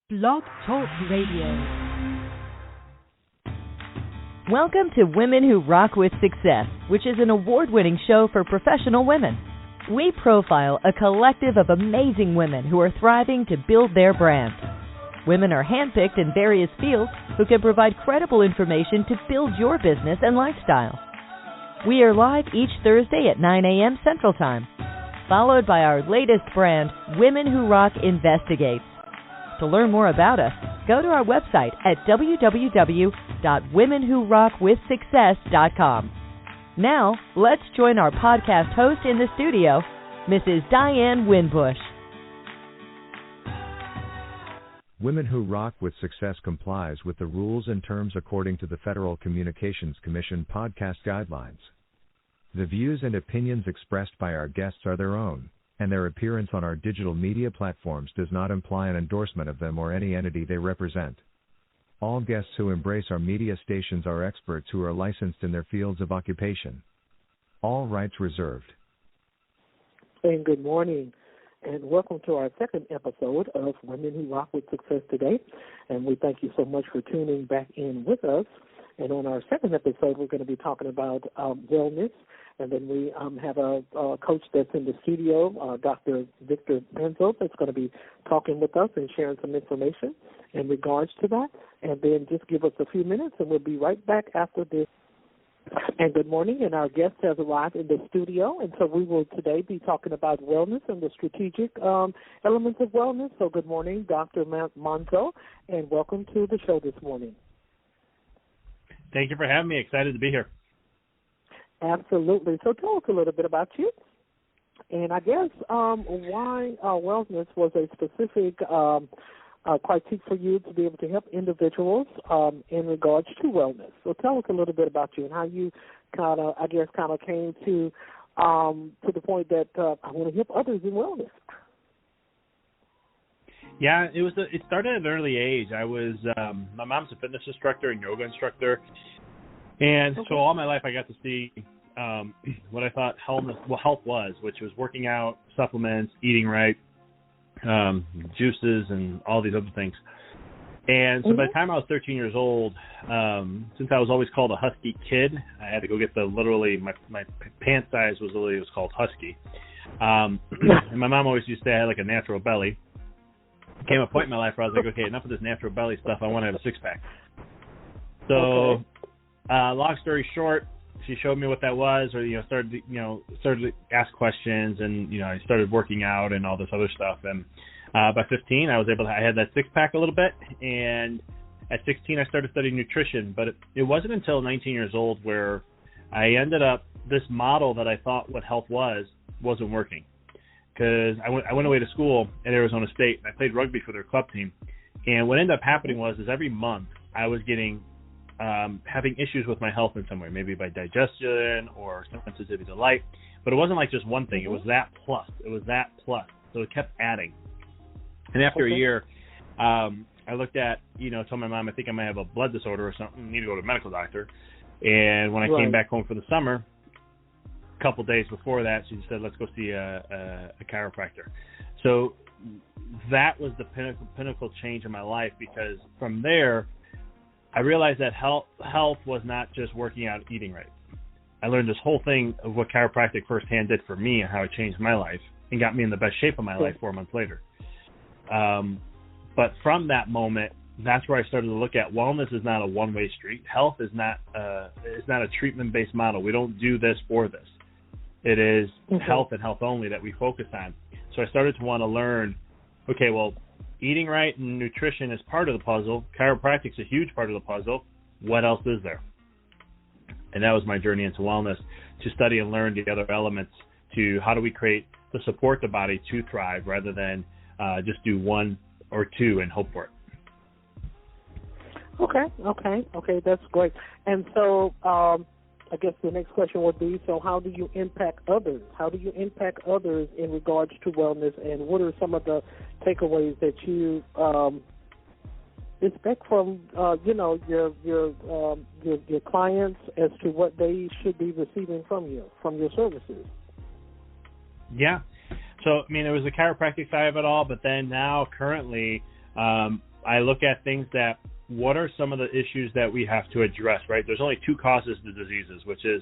Blog Talk Radio. Welcome to Women Who Rock with Success, which is an award-winning show for professional women. We profile a collective of amazing women who are thriving to build their brand. Women are handpicked in various fields who can provide credible information to build your business and lifestyle. We are live each Thursday at 9 a.m. Central Time, followed by our latest brand, Women Who Rock Investigates. To learn more about us, go to our website at www.womenwhorockwithsuccess.com. Now, let's join our podcast host in the studio, Mrs. Diane Winbush. Women Who Rock with Success complies with the rules and terms according to the Federal Communications Commission podcast guidelines. The views and opinions expressed by our guests are their own, and their appearance on our digital media platforms does not imply an endorsement of them or any entity they represent. All guests who embrace our media stations are experts who are licensed in their fields of occupation. All rights reserved. And good morning, and welcome to our second episode of Women Who Rock with Success today. And we thank you so much for tuning back in with us. And on our second episode, we're going to be talking about wellness. And then we have a coach that's in the studio, Dr. Victor Manzo, that's going to be talking with us and sharing some information in regards to that. And then just give us a few minutes, and we'll be right back after this. And good morning, and our guest has arrived in the studio. And so we will today be talking about wellness and the strategic elements of wellness. So good morning, Dr. Manzo, and welcome to the show this morning. Thank you for having me. Excited to be here. Absolutely. So tell us a little bit about you, and I guess why wellness was a specific critique for you to be able to help individuals in regards to wellness. So tell us a little bit about you and how you kind of came to the point that I want to help others in wellness. Yeah, it started at an early age. I was my mom's a fitness instructor and yoga instructor. And so all my life I got to see what I thought health was, which was working out, supplements, eating right, juices, and all these other things. And so by the time I was 13 years old, since I was always called a husky kid, I had to go get my pant size was called husky. And my mom always used to say I had like a natural belly. Came a point in my life where I was like, okay, enough of this natural belly stuff. I want to have a six-pack. So... long story short, she showed me what that was, or started to ask questions, and I started working out and all this other stuff. And by 15, I had that six pack a little bit, and at 16, I started studying nutrition. But it wasn't until 19 years old where I ended up this model that I thought what health wasn't working, because I went away to school at Arizona State, and I played rugby for their club team. And what ended up happening was every month I was getting having issues with my health in some way, maybe by digestion or sensitivity to light. But it wasn't like just one thing. It was that plus. So it kept adding. And after a year, I looked at, told my mom, I think I might have a blood disorder or something. I need to go to a medical doctor. And when I came back home for the summer, a couple of days before that, she said, let's go see a chiropractor. So that was the pinnacle change in my life, because from there, I realized that health was not just working out, eating right. I learned this whole thing of what chiropractic firsthand did for me and how it changed my life and got me in the best shape of my life 4 months later. But from that moment, that's where I started to look at wellness is not a one-way street. Health is not a treatment-based model. We don't do this for this. It is health and health only that we focus on. So I started to want to learn, okay, well, eating right and nutrition is part of the puzzle. Chiropractic's a huge part of the puzzle. What else is there? And that was my journey into wellness, to study and learn the other elements to how do we create to support the body to thrive rather than just do one or two and hope for it. Okay, that's great. And so I guess the next question would be, so how do you impact others? How do you impact others in regards to wellness, and what are some of the takeaways that you expect from your clients as to what they should be receiving from your services? Yeah. So, I mean, it was the chiropractic side of it all, but then now currently I look at things that, what are some of the issues that we have to address, right? There's only two causes to diseases, which is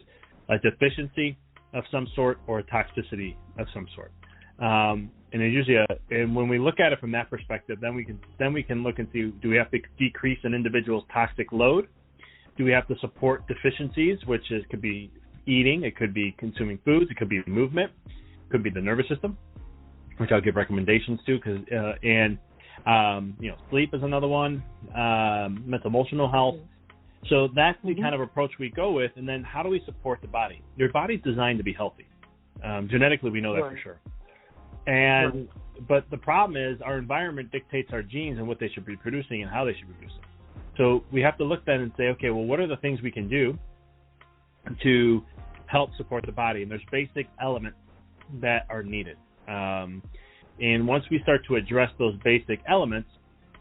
a deficiency of some sort or a toxicity of some sort. And it's usually and when we look at it from that perspective, then we can look and see, do we have to decrease an individual's toxic load? Do we have to support deficiencies, which could be eating, it could be consuming foods, it could be movement, it could be the nervous system, which I'll give recommendations to, sleep is another one, mental emotional health. So that's the kind of approach we go with. And then how do we support the body? Your body's designed to be healthy. Genetically, we know that for sure. And but the problem is our environment dictates our genes and what they should be producing and how they should be producing. So we have to look then and say, okay, well, what are the things we can do to help support the body? And there's basic elements that are needed. And once we start to address those basic elements,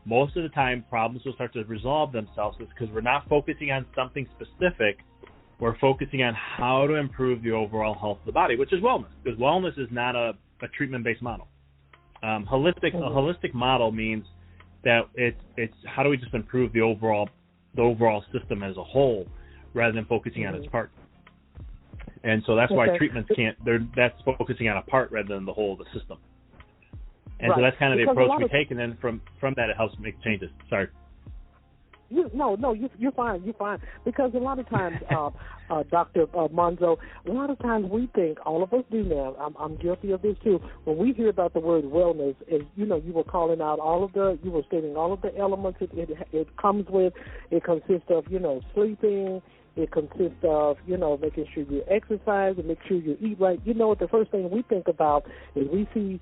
most of the time problems will start to resolve themselves because we're not focusing on something specific. We're focusing on how to improve the overall health of the body, which is wellness, because wellness is not a treatment-based model. A holistic model means that it's how do we just improve the overall system as a whole rather than focusing on its part. And so that's why treatments that's focusing on a part rather than the whole of the system. And so that's kind of the approach we take, and then from that it helps make changes. Sorry. You're fine. You're fine. Because a lot of times, Dr. Manzo, a lot of times we think, all of us do now, I'm guilty of this too, when we hear about the word wellness, you were calling out you were stating all of the elements it comes with. It consists of, sleeping. It consists of, making sure you exercise and make sure you eat right. The first thing we think about is we see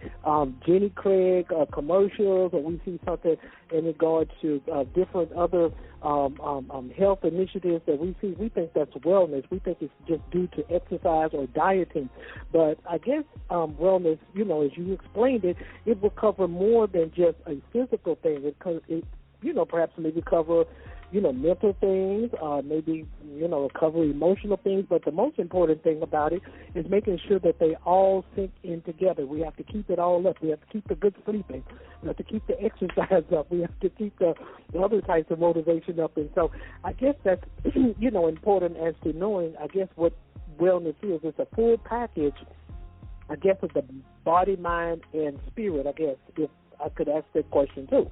Jenny Craig commercials, or we see something in regard to different other health initiatives that we see. We think that's wellness. We think it's just due to exercise or dieting. But I guess wellness, as you explained it, it will cover more than just a physical thing. It perhaps maybe cover mental things, maybe, cover emotional things. But the most important thing about it is making sure that they all sink in together. We have to keep it all up. We have to keep the good sleeping. We have to keep the exercise up. We have to keep the other types of motivation up. And so I guess that's, important as to knowing, I guess, what wellness is. It's a full package, I guess, of the body, mind, and spirit, I guess, if I could ask that question too.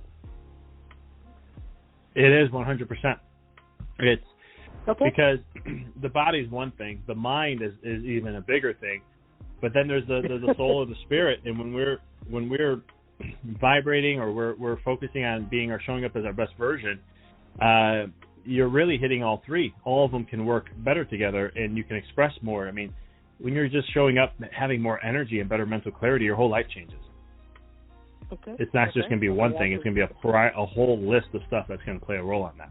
It is 100%. It's because the body is one thing, the mind is even a bigger thing, but then there's the soul or the spirit, and when we're vibrating or we're focusing on being or showing up as our best version, you're really hitting all three. All of them can work better together, and you can express more. I mean, when you're just showing up, having more energy and better mental clarity, your whole life changes. It's not just going to be one thing. It's going to be a whole list of stuff that's going to play a role on that.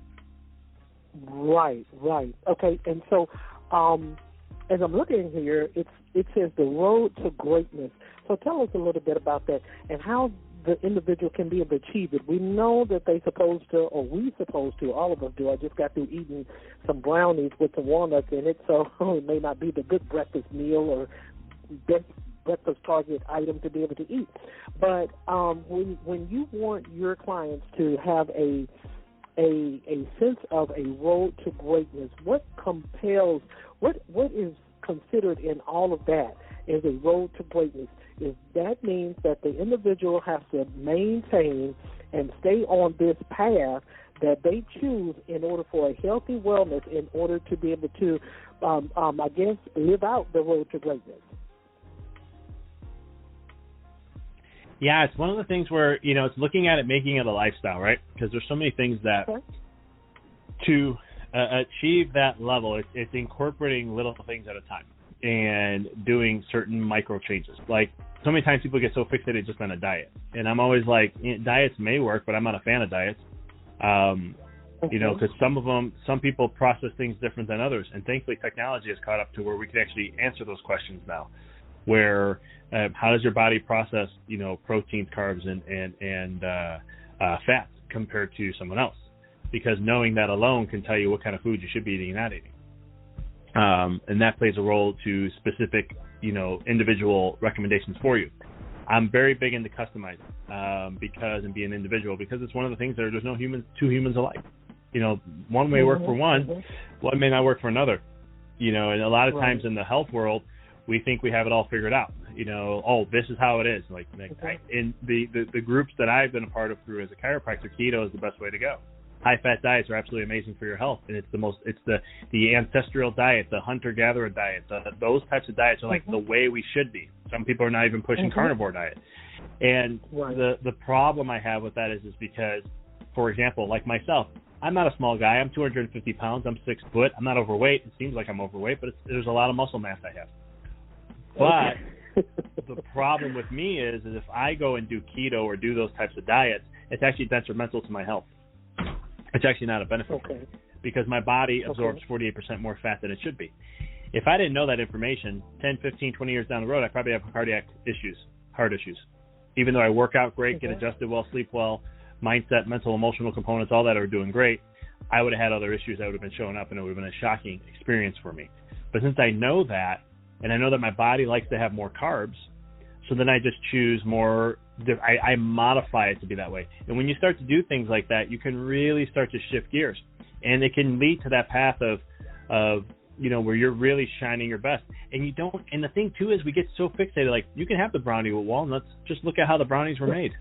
Right. Okay, and so as I'm looking here, it says the road to greatness. So tell us a little bit about that and how the individual can be able to achieve it. We know that we supposed to, all of us do. I just got through eating some brownies with some walnuts in it, so it may not be the good breakfast meal or breakfast target item to be able to eat. But when you want your clients to have a sense of a road to greatness, what is considered in all of that as a road to greatness? Is that means that the individual has to maintain and stay on this path that they choose in order for a healthy wellness, in order to be able to, I guess, live out the road to greatness. Yeah, it's one of the things where, it's looking at it, making it a lifestyle, right? Because there's so many things that to achieve that level, it's incorporating little things at a time and doing certain micro changes. Like, so many times people get so fixated just on a diet. And I'm always like, diets may work, but I'm not a fan of diets. Because some people process things different than others. And thankfully, technology has caught up to where we can actually answer those questions now. Where how does your body process, proteins, carbs, and fats compared to someone else? Because knowing that alone can tell you what kind of food you should be eating and not eating. And that plays a role to specific, individual recommendations for you. I'm very big into customizing and being individual, because it's one of the things that there's no two humans alike. One may work for one may not work for another. And a lot of times in the health world, we think we have it all figured out. This is how it is. In the groups that I've been a part of through as a chiropractor, keto is the best way to go. High-fat diets are absolutely amazing for your health, and it's the ancestral diet, the hunter-gatherer diet. Those types of diets are the way we should be. Some people are not even pushing carnivore diet. And the problem I have with that is because, for example, like myself, I'm not a small guy. I'm 250 pounds. I'm 6 foot. I'm not overweight. It seems like I'm overweight, but there's a lot of muscle mass I have. But the problem with me is if I go and do keto or do those types of diets, it's actually detrimental to my health. It's actually not a benefit for me, because my body absorbs 48% more fat than it should be. If I didn't know that information, 10, 15, 20 years down the road, I probably have heart issues. Even though I work out great, get adjusted well, sleep well, mindset, mental, emotional components, all that are doing great, I would have had other issues that would have been showing up, and it would have been a shocking experience for me. But since I know that, and I know that my body likes to have more carbs, so then I just choose more. I modify it to be that way. And when you start to do things like that, you can really start to shift gears, and it can lead to that path of where you're really shining your best. And you don't. And the thing too is, we get so fixated. You can have the brownie with walnuts. Just look at how the brownies were made.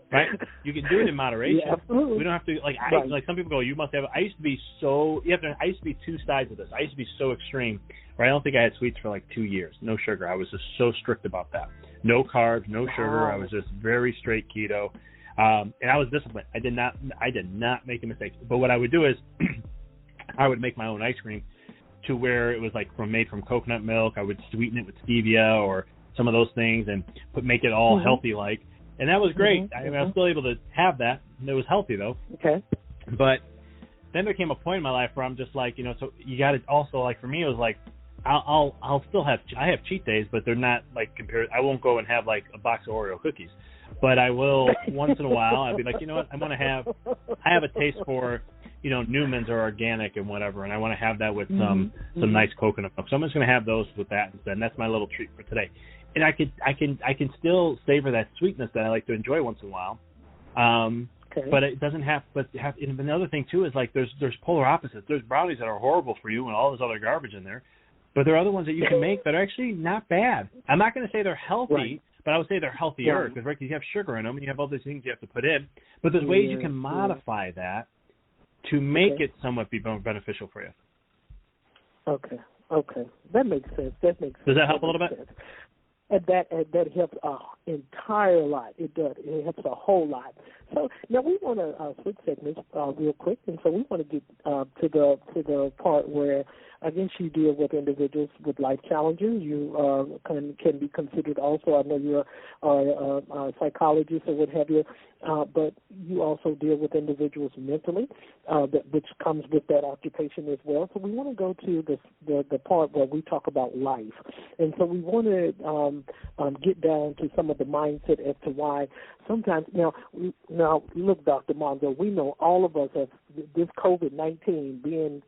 Right? You can do it in moderation. Yeah, absolutely. We don't have to some people go, you must have. I used to be two sides of this. I used to be so extreme, where I don't think I had sweets for 2 years. No sugar. I was just so strict about that. No carbs, no sugar. I was just very straight keto, and I was disciplined. I did not make a mistake. But what I would do is, I would make my own ice cream, to where it was made from coconut milk. I would sweeten it with stevia or some of those things, and make it all healthy And that was great. I was still able to have that. It was healthy, though. Okay. But then there came a point in my life where I'm just so you got to also, for me, it was I'll still have, I have cheat days, but they're not compared. I won't go and have a box of Oreo cookies, but I will once in a while. I'll be I have a taste for, Newman's or organic and whatever, and I want to have that with some nice coconut milk. So I'm just going to have those with that instead. And that's my little treat for today. And I can still savor that sweetness that I like to enjoy once in a while. But it doesn't have. And another thing too is there's polar opposites. There's brownies that are horrible for you and all this other garbage in there, but there are other ones that you can make that are actually not bad. I'm not going to say they're healthy, but I would say they're healthier because you have sugar in them and you have all these things you have to put in. But there's ways you can modify that to make it somewhat be beneficial for you. Okay, that makes sense. Does that help a little bit? Sense. And that helps an entire lot. It does. It helps a whole lot. So now we want to switch segments real quick, and so we want to get to the part where, again, you deal with individuals with life challenges. You can be considered also. I know you're a psychologist or what have you, but you also deal with individuals mentally, which comes with that occupation as well. So we want to go to the part where we talk about life, and so we want to get down to some of the mindset as to why sometimes now look, Dr. Manzo, we know all of us have this COVID-19 being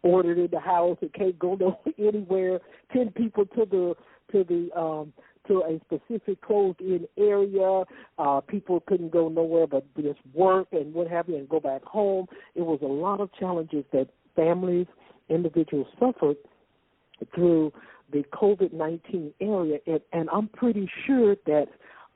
ordered in the house. It can't go anywhere. 10 people to a specific closed-in area. People couldn't go nowhere but just work and what have you and go back home. It was a lot of challenges that families, individuals suffered through the COVID-19 area, and I'm pretty sure that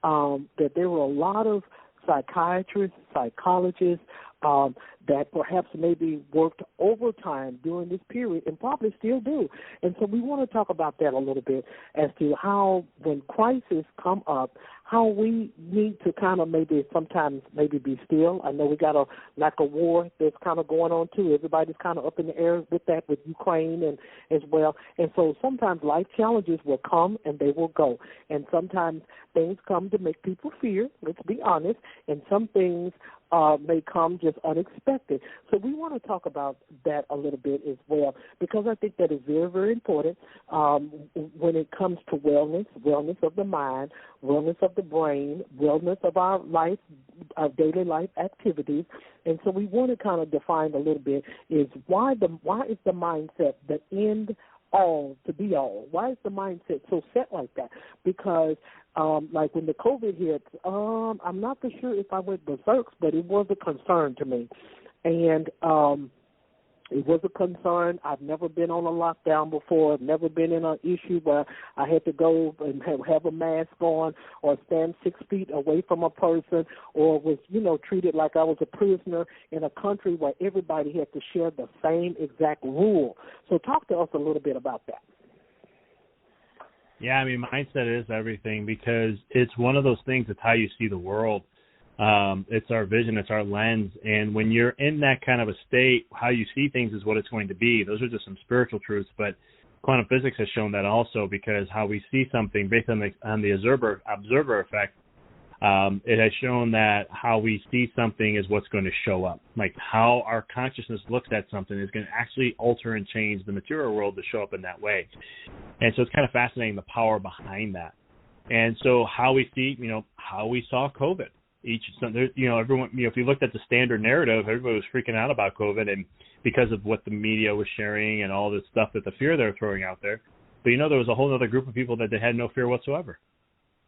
there were a lot of psychiatrists, psychologists that perhaps maybe worked overtime during this period and probably still do. And so we want to talk about that a little bit as to how, when crises come up, how we need to kind of sometimes be still. I know we got a war that's kind of going on too. Everybody's kind of up in the air with that, with Ukraine and as well. And so sometimes life challenges will come and they will go. And sometimes things come to make people fear, let's be honest, and some things may come just unexpected. So we want to talk about that a little bit as well, because I think that is very, very important when it comes to wellness of the mind, wellness of the brain, wellness of our life, our daily life activities. And so we want to kind of define a little bit is why is the mindset the end all to be all? Why is the mindset so set like that? Because like when the COVID hit, I'm not for sure if I went berserk, but it was a concern to me. And it was a concern. I've never been on a lockdown before. I've never been in an issue where I had to go and have a mask on or stand 6 feet away from a person or was, treated like I was a prisoner in a country where everybody had to share the same exact rule. So talk to us a little bit about that. Yeah, I mean, mindset is everything because it's one of those things. It's how you see the world. It's our vision, it's our lens, and when you're in that kind of a state, how you see things is what it's going to be. Those are just some spiritual truths, but quantum physics has shown that also because how we see something based on the observer effect, it has shown that how we see something is what's going to show up. Like how our consciousness looks at something is going to actually alter and change the material world to show up in that way. And so it's kind of fascinating the power behind that. And so how we see, how we saw COVID. Everyone, if you looked at the standard narrative, everybody was freaking out about COVID and because of what the media was sharing and all this stuff that the fear they're throwing out there. But there was a whole other group of people that they had no fear whatsoever.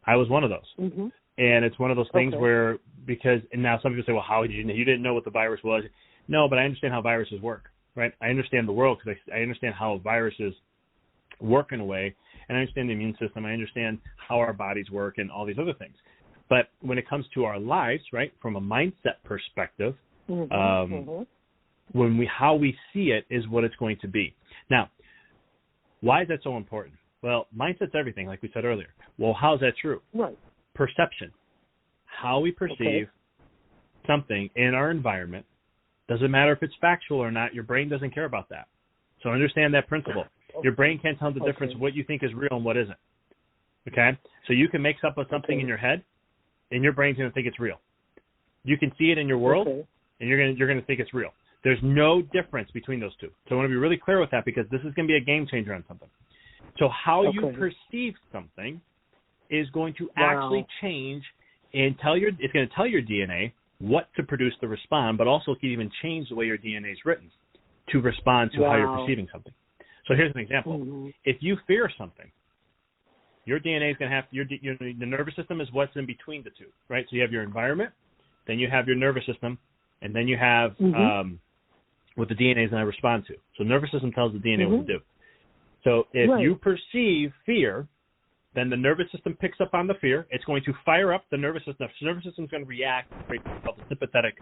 I was one of those. Mm-hmm. And it's one of those things where, and now some people say, well, how did you didn't know what the virus was? No, but I understand how viruses work, right? I understand the world because I understand how viruses work in a way, and I understand the immune system. I understand how our bodies work and all these other things. But when it comes to our lives, right, from a mindset perspective, how we see it is what it's going to be. Now, why is that so important? Well, mindset's everything, like we said earlier. Well, how is that true? Right. Perception. How we perceive something in our environment, doesn't matter if it's factual or not, your brain doesn't care about that. So understand that principle. Your brain can't tell the difference of what you think is real and what isn't. Okay? So you can make up something in your head, and your brain's going to think it's real. You can see it in your world, and you're going to think it's real. There's no difference between those two. So I want to be really clear with that because this is going to be a game changer on something. So how you perceive something is going to actually change and it's going to tell your DNA what to produce to respond, but also it can even change the way your DNA is written to respond to how you're perceiving something. So here's an example. Mm-hmm. If you fear something, your DNA is going to have the nervous system is what's in between the two, right? So you have your environment, then you have your nervous system, and then you have what the DNA is going to respond to. So the nervous system tells the DNA what to do. So if you perceive fear, then the nervous system picks up on the fear. It's going to fire up the nervous system. The nervous system is going to react, called the sympathetic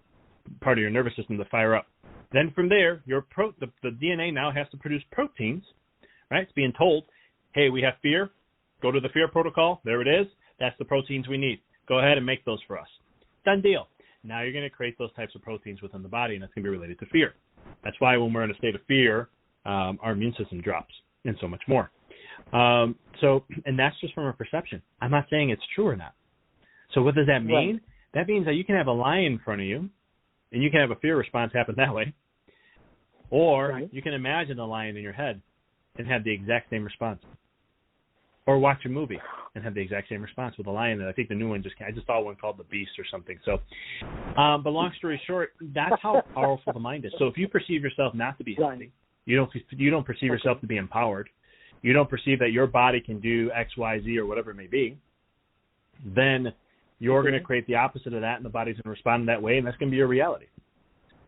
part of your nervous system to fire up. Then from there, the DNA now has to produce proteins, right? It's being told, hey, we have fear. Go to the fear protocol. There it is. That's the proteins we need. Go ahead and make those for us. Done deal. Now you're going to create those types of proteins within the body, and that's going to be related to fear. That's why when we're in a state of fear, our immune system drops and so much more. And that's just from a perception. I'm not saying it's true or not. So what does that mean? Right. That means that you can have a lion in front of you, and you can have a fear response happen that way. Or you can imagine the lion in your head and have the exact same response. Or watch a movie and have the exact same response with a lion. And I think the new one I just saw one called The Beast or something. So, but long story short, that's how powerful the mind is. So if you perceive yourself not to be healthy, you don't perceive yourself to be empowered, you don't perceive that your body can do X, Y, Z, or whatever it may be, then you're going to create the opposite of that, and the body's going to respond in that way, and that's going to be your reality.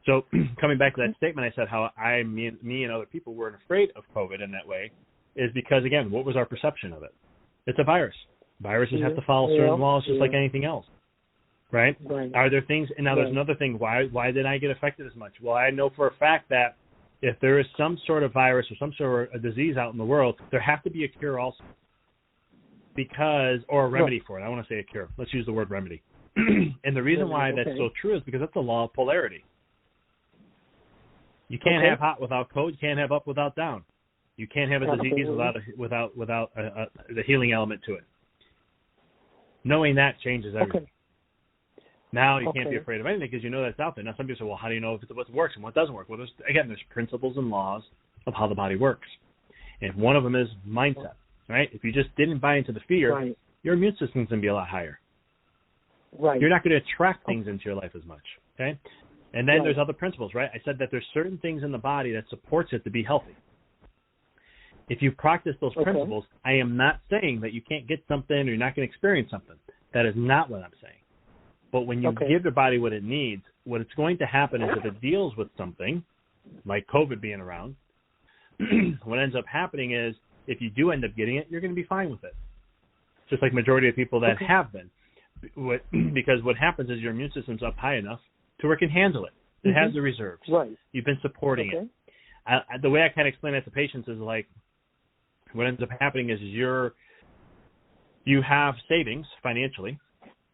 So coming back to that statement, I said how me and other people weren't afraid of COVID in that way is because, again, what was our perception of it? It's a virus. Viruses have to follow certain laws just like anything else, right? Are there things – and now there's another thing. Why did I get affected as much? Well, I know for a fact that if there is some sort of virus or some sort of a disease out in the world, there has to be a cure also or a remedy for it. I want to say a cure. Let's use the word remedy. And the reason why that's so true is because that's the law of polarity. You can't have hot without cold. You can't have up without down. You can't have a disease without the healing element to it. Knowing that changes everything. Now you can't be afraid of anything because you know that's out there. Now some people say, well, how do you know what works and what doesn't work? Well, there's principles and laws of how the body works. And one of them is mindset, right? If you just didn't buy into the fear, your immune system's going to be a lot higher. Right. You're not going to attract things into your life as much, okay? And then there's other principles, right? I said that there's certain things in the body that supports it to be healthy. If you practice those principles, I am not saying that you can't get something or you're not going to experience something. That is not what I'm saying. But when you give your body what it needs, what it's going to happen is if it deals with something, like COVID being around, what ends up happening is if you do end up getting it, you're going to be fine with it. Just like majority of people that have been. Because what happens is your immune system's up high enough to where it can handle it. It has the reserves. Right. You've been supporting it. The way I kind of explain that to patients is like, what ends up happening is you have savings financially,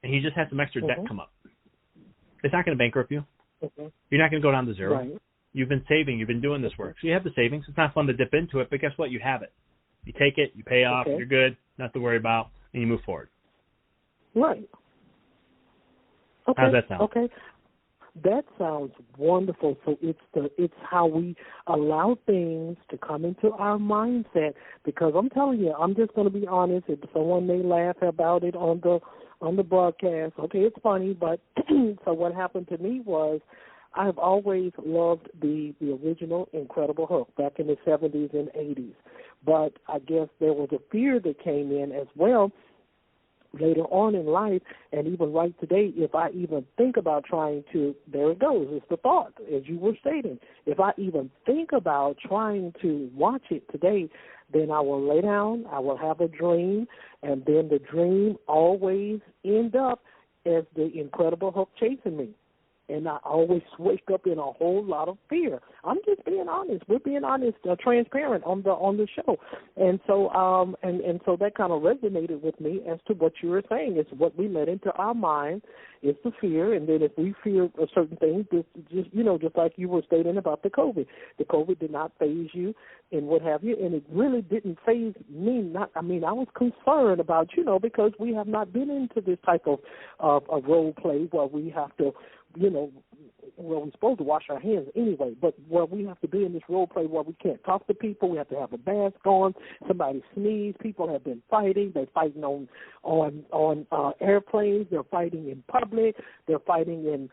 and you just have some extra debt come up. It's not going to bankrupt you. You're not going to go down to zero. Right. You've been saving. You've been doing this work. So you have the savings. It's not fun to dip into it, but guess what? You have it. You take it. You pay off. You're good. Nothing to worry about, and you move forward. Right. Okay. How's that sound? Okay. That sounds wonderful. So it's how we allow things to come into our mindset. Because I'm telling you, I'm just going to be honest. If someone may laugh about it on the broadcast, okay, it's funny. But so what happened to me was, I've always loved the original Incredible Hulk back in the 70s and 80s. But I guess there was a fear that came in as well later on in life, and even right today, if I even think about trying to, there it goes, it's the thought, as you were stating. If I even think about trying to watch it today, then I will lay down, I will have a dream, and then the dream always end up as the Incredible Hulk chasing me. And I always wake up in a whole lot of fear. I'm just being honest. We're being honest, transparent on the show, and so and so that kind of resonated with me as to what you were saying. It's what we let into our mind. It's the fear, and then if we fear a certain thing, just like you were stating about the COVID. The COVID did not faze you, and what have you, and it really didn't faze me. I was concerned about because we have not been into this type of role play where we have to. Well, we're supposed to wash our hands anyway, but where we have to be in this role play where we can't talk to people, we have to have a mask on, somebody sneeze, people have been fighting, they're fighting on airplanes, they're fighting in public, they're fighting in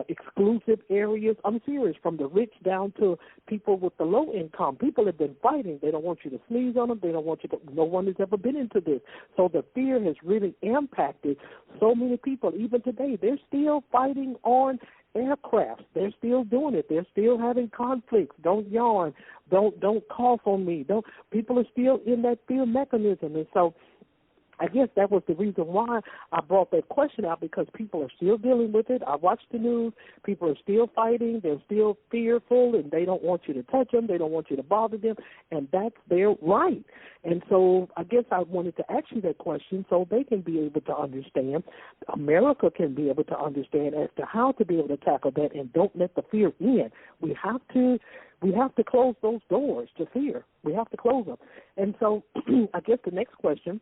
exclusive areas. I'm serious, from the rich down to people with the low income. People have been fighting. They don't want you to sneeze on them. They don't want you to, no one has ever been into this. So the fear has really impacted so many people. Even today, they're still fighting on aircrafts. They're still doing it. They're still having conflicts. Don't yawn. Don't cough on me. People are still in that fear mechanism. And so I guess that was the reason why I brought that question out, because people are still dealing with it. I watch the news. People are still fighting. They're still fearful, and they don't want you to touch them. They don't want you to bother them, and that's their right. And so I guess I wanted to ask you that question so they can be able to understand, America can be able to understand as to how to be able to tackle that and don't let the fear in. We have to close those doors to fear. We have to close them. And so I guess the next question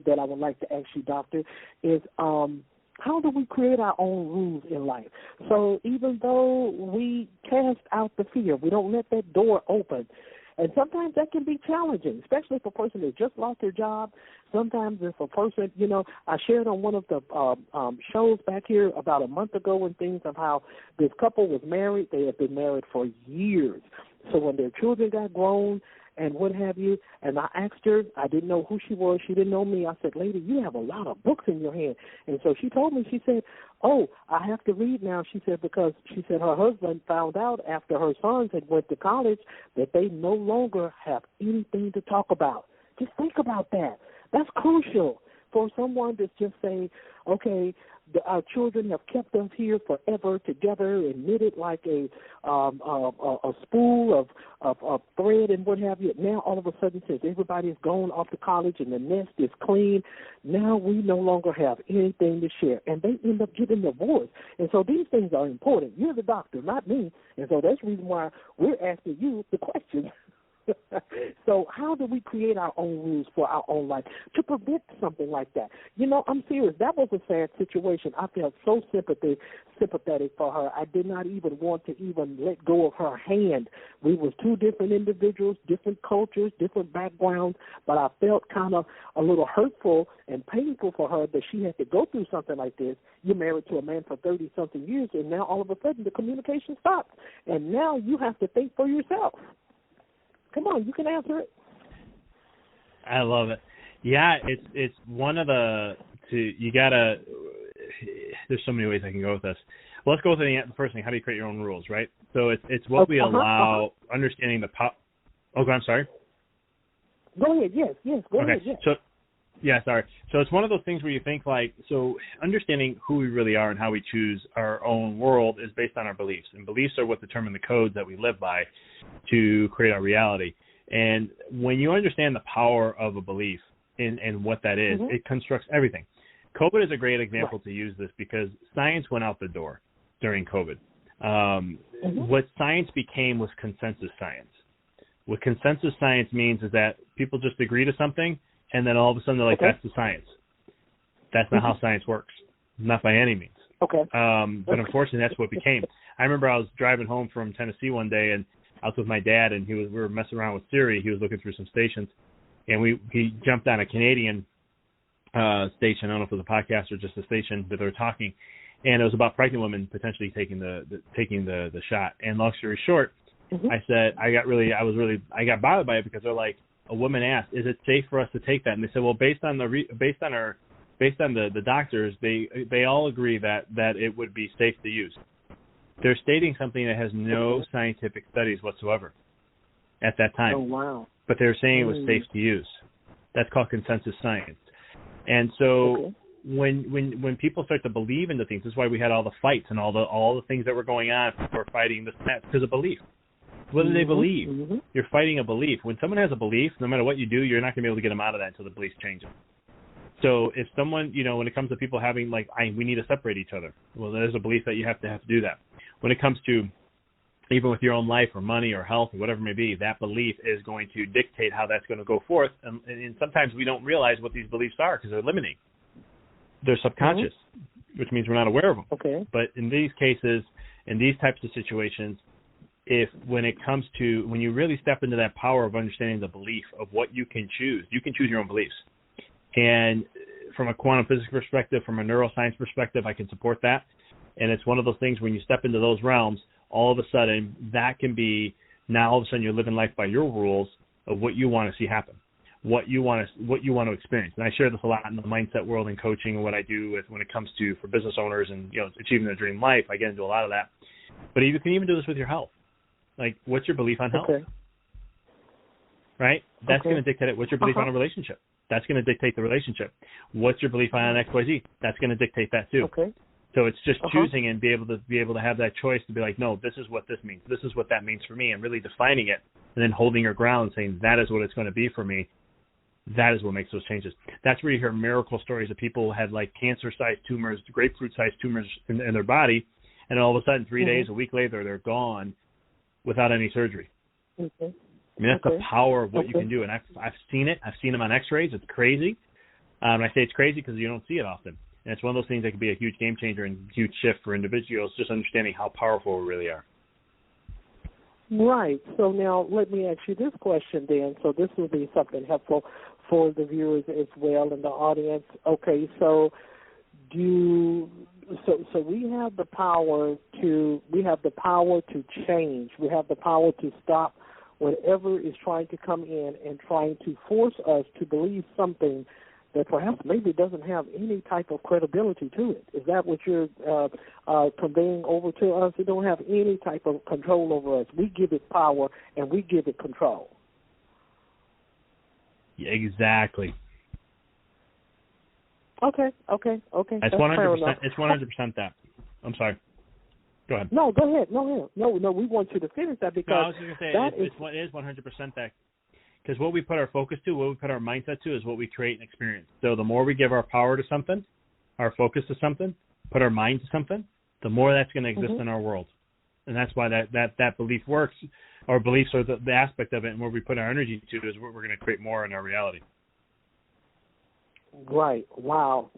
that I would like to ask you, Doctor, is how do we create our own rules in life? So even though we cast out the fear, we don't let that door open. And sometimes that can be challenging, especially if a person has just lost their job. Sometimes if a person, I shared on one of the shows back here about a month ago and things of how this couple was married. They had been married for years. So when their children got grown, and what have you, and I asked her, I didn't know who she was, she didn't know me. I said, lady, you have a lot of books in your hand. And so she told me, she said, oh, I have to read now. She said, because she said her husband found out after her sons had went to college that they no longer have anything to talk about. Just think about that. That's crucial for someone to just say, okay, our children have kept us here forever together and knitted like a spool of thread and what have you. Now all of a sudden says everybody is going off to college and the nest is clean. Now we no longer have anything to share, and they end up getting divorced. And so these things are important. You're the doctor, not me, and so that's the reason why we're asking you the questions. So how do we create our own rules for our own life to prevent something like that? I'm serious. That was a sad situation. I felt so sympathetic for her. I did not even want to even let go of her hand. We were two different individuals, different cultures, different backgrounds, but I felt kind of a little hurtful and painful for her that she had to go through something like this. You're married to a man for 30-something years, and now all of a sudden the communication stops, and now you have to think for yourself. Come on, you can answer it. I love it. Yeah, it's one of the there's so many ways I can go with this. Well, let's go with the first thing. How do you create your own rules, right? So it's what we allow, understanding the power. Oh, I'm sorry. Go ahead. Yes. Go ahead. Yes. So, sorry. So it's one of those things where you think so understanding who we really are and how we choose our own world is based on our beliefs. And beliefs are what determine the codes that we live by to create our reality. And when you understand the power of a belief and what that is, it constructs everything. COVID is a great example to use this because science went out the door during COVID. What science became was consensus science. What consensus science means is that people just agree to something, and then all of a sudden they're like, that's the science. That's not how science works, not by any means. But unfortunately, that's what it became. I remember I was driving home from Tennessee one day, and I was with my dad, and we were messing around with Siri. He was looking through some stations, and he jumped on a Canadian station. I don't know if it was a podcast or just a station, but they were talking, and it was about pregnant women potentially taking the shot. And long story short, I said I got bothered by it because they're like, a woman asked, "Is it safe for us to take that?" And they said, "Well, based on the doctors, they all agree that it would be safe to use." They're stating something that has no scientific studies whatsoever at that time. Oh, wow. But they're saying it was safe to use. That's called consensus science. And so when people start to believe into things, this is why we had all the fights and all the things that were going on. People were fighting this and that because of belief. What do they believe? You're fighting a belief. When someone has a belief, no matter what you do, you're not going to be able to get them out of that until the beliefs change them. So if someone, when it comes to people having we need to separate each other, well, there's a belief that you have to do that. When it comes to even with your own life or money or health or whatever it may be, that belief is going to dictate how that's going to go forth. And sometimes we don't realize what these beliefs are because they're limiting. They're subconscious, which means we're not aware of them. But in these cases, in these types of situations, when you really step into that power of understanding the belief of what you can choose your own beliefs. And from a quantum physics perspective, from a neuroscience perspective, I can support that. And it's one of those things when you step into those realms, all of a sudden that can be, now all of a sudden you're living life by your rules of what you want to see happen, what you want to experience. And I share this a lot in the mindset world and coaching and what I do when it comes to for business owners and achieving their dream life. I get into a lot of that. But you can even do this with your health. What's your belief on health? Right? That's going to dictate it. What's your belief on a relationship? That's going to dictate the relationship. What's your belief on XYZ? That's going to dictate that too. So it's just choosing and be able to have that choice to be like, no, this is what this means. This is what that means for me, and really defining it, and then holding your ground, saying that is what it's going to be for me. That is what makes those changes. That's where you hear miracle stories of people who had cancer-sized tumors, grapefruit-sized tumors in their body, and all of a sudden 3 days, a week later, they're gone without any surgery. I mean, that's the power of what you can do, and I've seen it. I've seen them on X-rays. It's crazy. And I say it's crazy because you don't see it often. And it's one of those things that can be a huge game changer and huge shift for individuals, just understanding how powerful we really are. Right. So now let me ask you this question then. So this will be something helpful for the viewers as well and the audience. Okay, so so we have the power to change. We have the power to stop whatever is trying to come in and trying to force us to believe something that perhaps maybe doesn't have any type of credibility to it. Is that what you're conveying over to us? It don't have any type of control over us. We give it power and we give it control. Yeah, exactly. Okay. That's 100%. It's 100% that. I'm sorry. Go ahead. No, go ahead. No, we want you to finish that because I was just going to say it is 100% that. Because what we put our focus to, what we put our mindset to, is what we create and experience. So the more we give our power to something, our focus to something, put our mind to something, the more that's going to exist in our world. And that's why that belief works. Our beliefs are the aspect of it, and where we put our energy to is what we're going to create more in our reality. Right. Wow.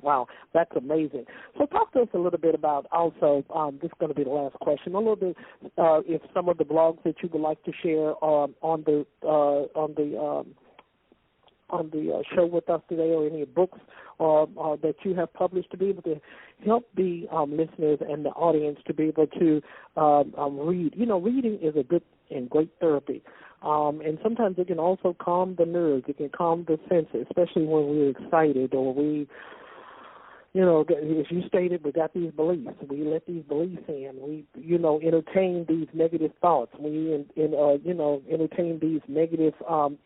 That's amazing. So talk to us a little bit about also, this is going to be the last question, a little bit if some of the blogs that you would like to share on the show with us today, or any books that you have published to be able to help the listeners and the audience to be able to read. Reading is a good and great therapy And sometimes it can also calm the nerves. It can calm the senses, especially when we're excited or we, as you stated, we got these beliefs. We let these beliefs in. We, entertain these negative thoughts. We, entertain these negative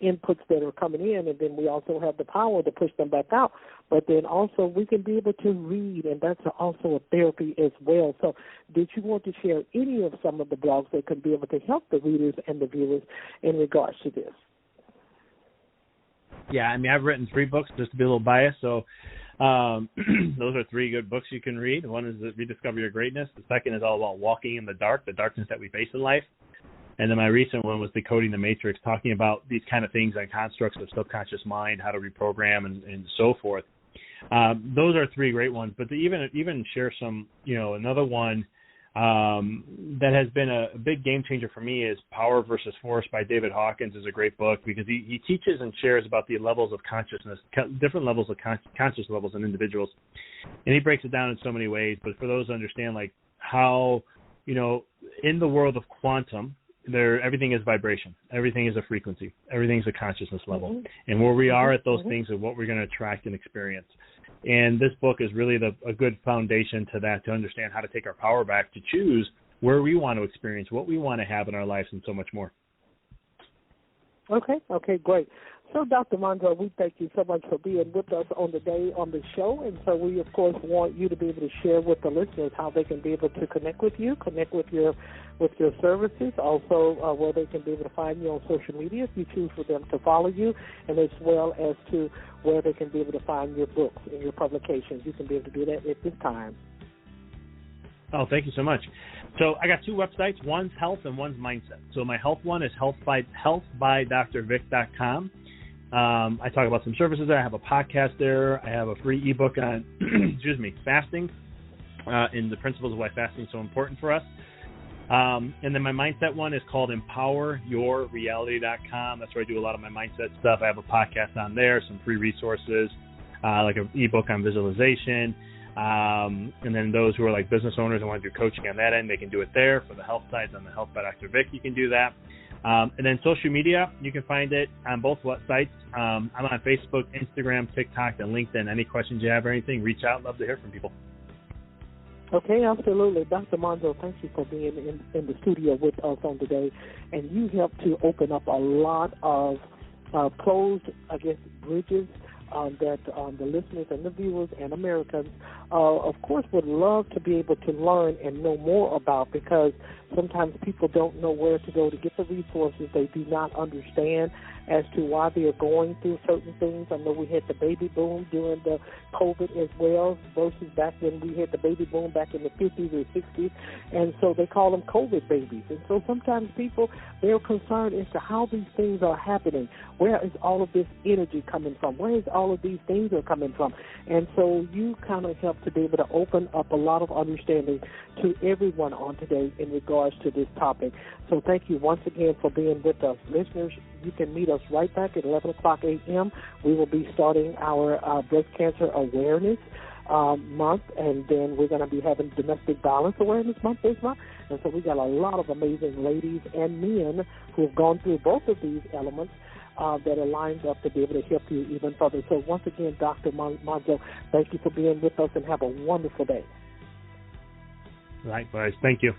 inputs that are coming in, and then we also have the power to push them back out. But then also we can be able to read, and that's also a therapy as well. So did you want to share any of some of the blogs that could be able to help the readers and the viewers in regards to this? Yeah, I mean, I've written 3 books, just to be a little biased, so those are 3 good books you can read. One is Rediscover Your Greatness. The second is all about walking in the dark, the darkness that we face in life. And then my recent one was Decoding the Matrix, talking about these kind of things like constructs of subconscious mind, how to reprogram, and so forth. Those are 3 great ones. But to even share some, another one that has been a big game changer for me is Power versus Force by David Hawkins is a great book because he teaches and shares about the levels of consciousness, different levels of conscious levels in individuals. And he breaks it down in so many ways. But for those who understand, like, how, in the world of quantum, everything is vibration. Everything is a frequency. Everything is a consciousness level. Mm-hmm. And where we are at those things is what we're going to attract and experience. And this book is really a good foundation to that, to understand how to take our power back, to choose where we want to experience, what we want to have in our lives, and so much more. Okay, great. So, Dr. Manzo, we thank you so much for being with us on the show. And so we, of course, want you to be able to share with the listeners how they can be able to connect with you, connect with your services, also where they can be able to find you on social media if you choose for them to follow you, and as well as to where they can be able to find your books and your publications. You can be able to do that at this time. Oh, thank you so much. So I got 2 websites. One's health and one's mindset. So my health one is healthbydrvic.com. I talk about some services there. I have a podcast there. I have a free ebook on, fasting, and the principles of why fasting is so important for us. And then my mindset one is called empoweryourreality.com. That's where I do a lot of my mindset stuff. I have a podcast on there, some free resources, like an ebook on visualization. And then those who are like business owners and want to do coaching on that end, they can do it there. For the health sides, on the Health by Dr. Vic, you can do that. And then social media, you can find it on both websites. I'm on Facebook, Instagram, TikTok, and LinkedIn. Any questions you have or anything, reach out. Love to hear from people. Okay, absolutely. Dr. Manzo, thank you for being in the studio with us on today. And you helped to open up a lot of closed, bridges that the listeners and the viewers and Americans, of course, would love to be able to learn and know more about, because sometimes people don't know where to go to get the resources. They do not understand as to why they are going through certain things. I know we had the baby boom during the COVID as well, versus back when we had the baby boom back in the 50s or 60s, and so they call them COVID babies. And so sometimes people, they're concerned as to how these things are happening. Where is all of this energy coming from? Where is all of these things are coming from? And so you kind of help to be able to open up a lot of understanding to everyone on today in regards to this topic. So thank you once again for being with us. Listeners, you can meet us right back at 11 o'clock a.m. We will be starting our breast cancer awareness month, and then we're going to be having domestic violence awareness month this month. And so we got a lot of amazing ladies and men who have gone through both of these elements that are lined up to be able to help you even further. So once again, Dr. Manzo, thank you for being with us, and have a wonderful day. Likewise. Thank you.